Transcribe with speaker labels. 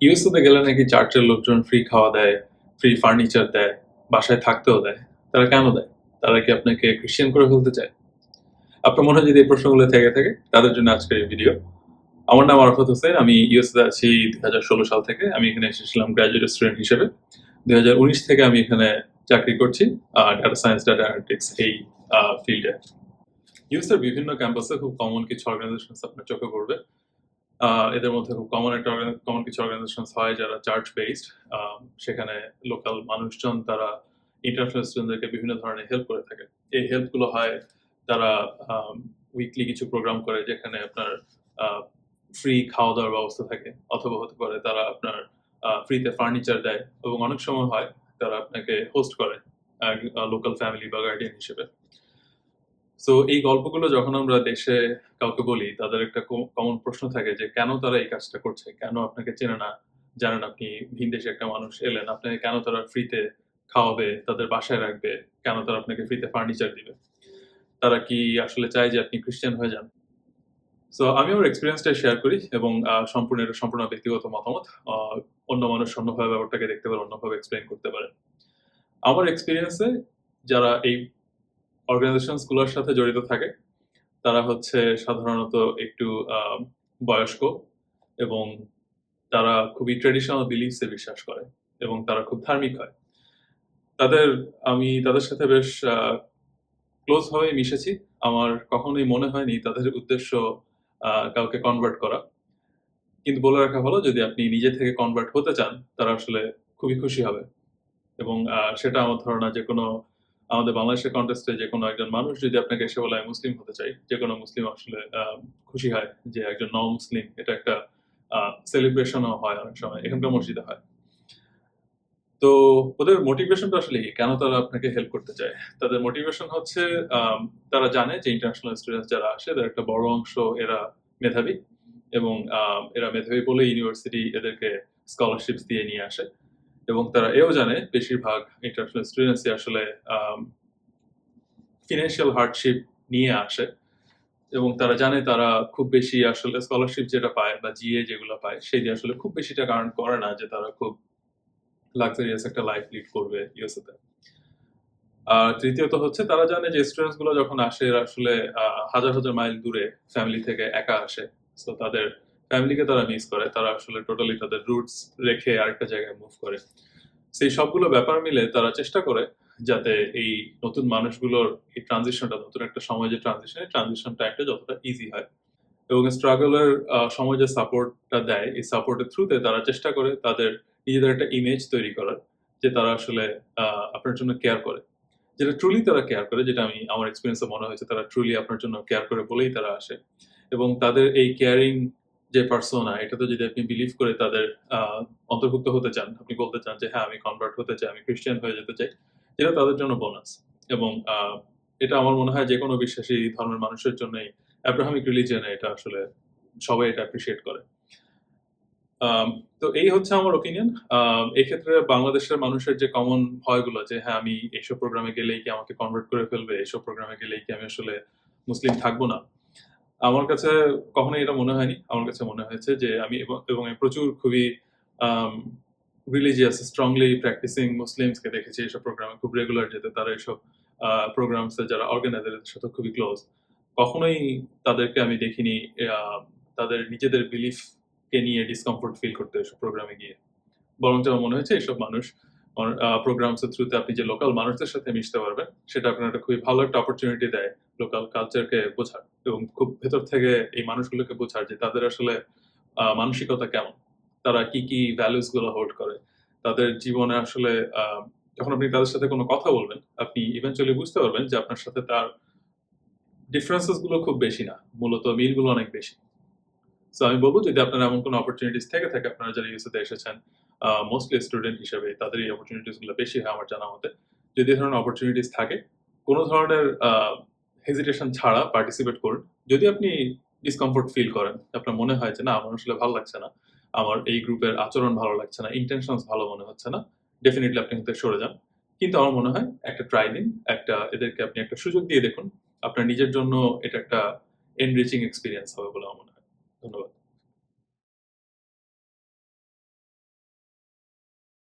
Speaker 1: USA তে গেলে নাকি চার্চের লোকজন ফ্রি খাওয়া দেয়, ফ্রি ফার্নিচার দেয়, বাসায় থাকতেও দেয়। তারা কেন দেয়? তারা কি আপনাকে খ্রিস্টান করে ফেলতে চায়? আপনার মনে হয় যদি এই প্রশ্নগুলো থেকে থাকে, তাদের জন্য আজকের এই ভিডিও। আমার নাম আরাফাত হোসেন। আমি ইউএসএ তে আছি ২০১৬ সাল থেকে। আমি এখানে এসেছিলাম গ্র্যাজুয়েট স্টুডেন্ট হিসেবে। ২০১৯ থেকে আমি এখানে চাকরি করছি ডাটা সায়েন্স, ডাটা অ্যানালিটিক্স এই ফিল্ডে। ইউএসএর বিভিন্ন ক্যাম্পাসে খুব কমন কিছু অর্গানাইজেশনস আপনার চোখে পড়বে। এদের মধ্যে খুব কমন কিছু অর্গানাইজেশনস হয় যারা চার্চ বেসড। সেখানে লোকাল মানুষজন তারা ইন্টারন্যাশনাল স্টুডেন্টদেরকে বিভিন্ন ধরনের হেল্প করে থাকে। এই হেল্পগুলো হয় তারা উইকলি কিছু প্রোগ্রাম করে যেখানে আপনার ফ্রি খাওয়া-দাওয়ার ব্যবস্থা থাকে, অথবা হতে পারে তারা আপনার ফ্রিতে ফার্নিচার দেয়, এবং অনেক সময় হয় তারা আপনাকে হোস্ট করে লোকাল ফ্যামিলি বা গার্ডিয়ান হিসেবে। সো এই গল্পগুলো যখন আমরা দেশে কাউকে বলি, তাদের একটা কমন প্রশ্ন থাকে যে কেন তারা এই কাজটা করছে? কেন আপনাকে চেনে না, জানেন আপনি ভিনদেশী একটা মানুষ এলেন, আপনাকে কেন তারা ফ্রিতে খাওয়াবে, তাদের বাসায় রাখবে, কেন তারা আপনাকে ফ্রিতে ফার্নিচার দিবে? তারা কি আসলে চায় যে আপনি খ্রিস্টান হয়ে যান? সো আমি আমার এক্সপেরিয়েন্সটা শেয়ার করি, এবং এটা সম্পূর্ণ ব্যক্তিগত মতামত। আ অন্য মানুষ অন্যভাবে ব্যাপারটাকে দেখতে পারে, অন্যভাবে এক্সপ্লেইন করতে পারে। আমার এক্সপেরিয়েন্সে যারা এই অর্গানাইজেশনস গুলোর সাথে জড়িত থাকে, তারা হচ্ছে সাধারণত একটু আ বয়স্ক, এবং তারা খুবই ট্র্যাডিশনাল বিলিফস এ বিশ্বাস করে, এবং তারা খুব ধার্মিক হয়। তাদের আমি তাদের সাথে বেশ ক্লোজ ভাবে মিশেছি। আমার কখনোই মনে হয়নি তাদের উদ্দেশ্য কাউকে কনভার্ট করা। কিন্তু বলে রাখা ভালো, যদি আপনি নিজে থেকে কনভার্ট হতে চান, তারা আসলে খুবই খুশি হবে। এবং সেটা আমার ধারণা যেকোনো আমাদের বাংলাদেশের কনটেক্সট এ যেকোনো একজন মানুষ যদি আপনাকে এসে বলে আমি মুসলিম হতে চাই, যেকোনো মুসলিম আসলে খুশি হয় যে একজন মুসলিম। এটা একটা আ সেলিব্রেশন ও হয় অনেক সময়। এখানকার মসজিদে হয়। তো ওদের মোটিভেশনটা আসলে কি? কেন তারা আপনাকে হেল্প করতে চায়? তাদের মোটিভেশন হচ্ছে আম তারা জানে যে ইন্টারন্যাশনাল স্টুডেন্টস যারা আসে তাদের একটা বড় অংশ এরা মেধাবী, এবং এরা মেধাবী বলে ইউনিভার্সিটি এদেরকে স্কলারশিপস দিয়ে নিয়ে আসে। এবং তারা এও জানে বেশিরভাগ ইন্টারন্যাশনাল স্টুডেন্টসই আসলে আম ফিন্যান্সিয়াল হার্ডশিপ নিয়ে আসে, এবং তারা জানে তারা খুব বেশি আসলে স্কলারশিপ যেটা পায় বা জিএ যেগুলো পায়, সেই দিয়ে আসলে খুব বেশি টাকা আর্ন করে না যে তারা খুব লাক্সারিয়াস একটা লাইফ লিড করবে ইউএসএ তে। আর তৃতীয়ত হচ্ছে তারা জানে যে স্টুডেন্টস গুলো যখন আসে এরা আসলে হাজার, হাজার মাইল দূরে ফ্যামিলি থেকে একা আসে। সো তাদের ফ্যামিলিকে তারা মিস করে। তারা আসলে টোটালি তাদের রুটস রেখে আরেকটা জায়গায় মুভ করে। সেই সবগুলো ব্যাপার মিলে তারা চেষ্টা করে যাতে এই নতুন মানুষগুলোর এই ট্রানজিশনটা, নতুন একটা সময় যে এই ট্রানজিশনটা একটা যতটা ইজি হয়। এবং স্ট্রাগল এর সময় যে সাপোর্টটা দেয়, এই সাপোর্টের থ্রুতে তারা চেষ্টা করে তাদের নিজেদের একটা ইমেজ তৈরি করার, যে তারা আসলে আ আপনার জন্য কেয়ার করে। যেটা ট্রুলি তারা কেয়ার করে, যেটা আমার এক্সপেরিয়েন্স এ মনে হয়েছে তারা ট্রুলি আপনার জন্য কেয়ার করে বলেই তারা আসে। এবং তাদের এই কেয়ারিং যে পারসোনা, এটাতে যদি আপনি বিলিভ করে তাদের আ অন্তর্ভুক্ত হতে চান, আপনি বলতে চান যে হ্যাঁ, আমি কনভার্ট হতে চাই, আমি খ্রিস্টান হয়ে যেতে চাই। এটা তাদের জন্য বোনাস। এবং এটা আমার মনে হয় যেকোনো বিশ্বাসী ধর্মের মানুষের জন্যই, অ্যাব্রাহামিক রিলিজিয়ন এ এটা আসলে সবাই এটা অ্যাপ্রিশিয়েট করে। আম তো এই হচ্ছে আমার ওপিনিয়ন। এক্ষেত্রে বাংলাদেশের মানুষের যে কমন ভয়গুলো, যে হ্যাঁ, আমি এইসব প্রোগ্রামে গেলেই কি আমাকে কনভার্ট করে ফেলবে? এইসব প্রোগ্রামে গেলেই কি আমি আসলে মুসলিম থাকবো না? আমার কাছে কখনোই এটা মনে হয়নি। আমার কাছে মনে হয়েছে যে আমি আমি প্রচুর খুবই আম রিলিজিয়াস স্ট্রংলি প্র্যাকটিসিং মুসলিমস কে দেখেছি এসব প্রোগ্রামে খুব রেগুলার যেতে। তারা এসব প্রোগ্রামস এ যারা অর্গানাইজার এদের সাথে খুবই ক্লোজ। কখনোই তাদেরকে আমি দেখিনি আ তাদের নিজেদের বিলিফ কে নিয়ে ডিসকমফোর্ট ফিল করতে এসব প্রোগ্রামে গিয়ে। বরঞ্চ আমার মনে হয়েছে এসব মানুষ প্রোগ্রামস এর থ্রুতে আপনি যে লোকাল মানুষদের সাথে মিশতে পারবেন, সেটা আপনার একটা খুবই ভালো একটা অপরচুনিটি দেয় লোকাল কালচারকে বোঝার, এবং খুব ভেতর থেকে এই মানুষগুলোকে বোঝার যে তাদের আসলে মানসিকতা কেমন। তারা কি, কি ভ্যালুস গুলো হোল্ড করে। তাদের জীবনে আসলে আ যখন আপনি তাদের সাথে কোন কথা বলবেন, আপনি ইভেনচুয়ালি বুঝতে পারবেন যে আপনার সাথে তার ডিফারেন্সেস গুলো খুব বেশি না। মূলত মিলগুলো অনেক বেশি। সো আমি বলব যদি আপনার এমন কোন অপরচুনিটিস থেকে থাকে, আপনারা যারা ইউএসএ তে এসেছেন, মোস্টলি স্টুডেন্ট হিসেবে তাদের এই অপরচুনিটিস গুলো বেশি হয় আমার জানা মতে। যদি এই ধরনের অপরচুনিটিস থাকে, কোন ধরনের হেজিটেশন ছাড়া পার্টিসিপেট করুন। যদি আপনি ডিসকমফোর্ট ফিল করেন, আপনার মনে হয় যে না, আমার আসলে ভালো লাগছে না। আমার এই গ্রুপের আচরণ ভালো লাগছে না, ইনটেনশনস ভালো মনে হচ্ছে না। ডেফিনিটলি আপনি এখান থেকে সরে যান। কিন্তু আমার মনে হয় একটা ট্রাই দিন। এদেরকে আপনি একটা সুযোগ দিয়ে দেখুন। আপনার নিজের জন্য এটা একটা এনরিচিং এক্সপেরিয়েন্স হবে বলে আমার মনে হয়। ধন্যবাদ।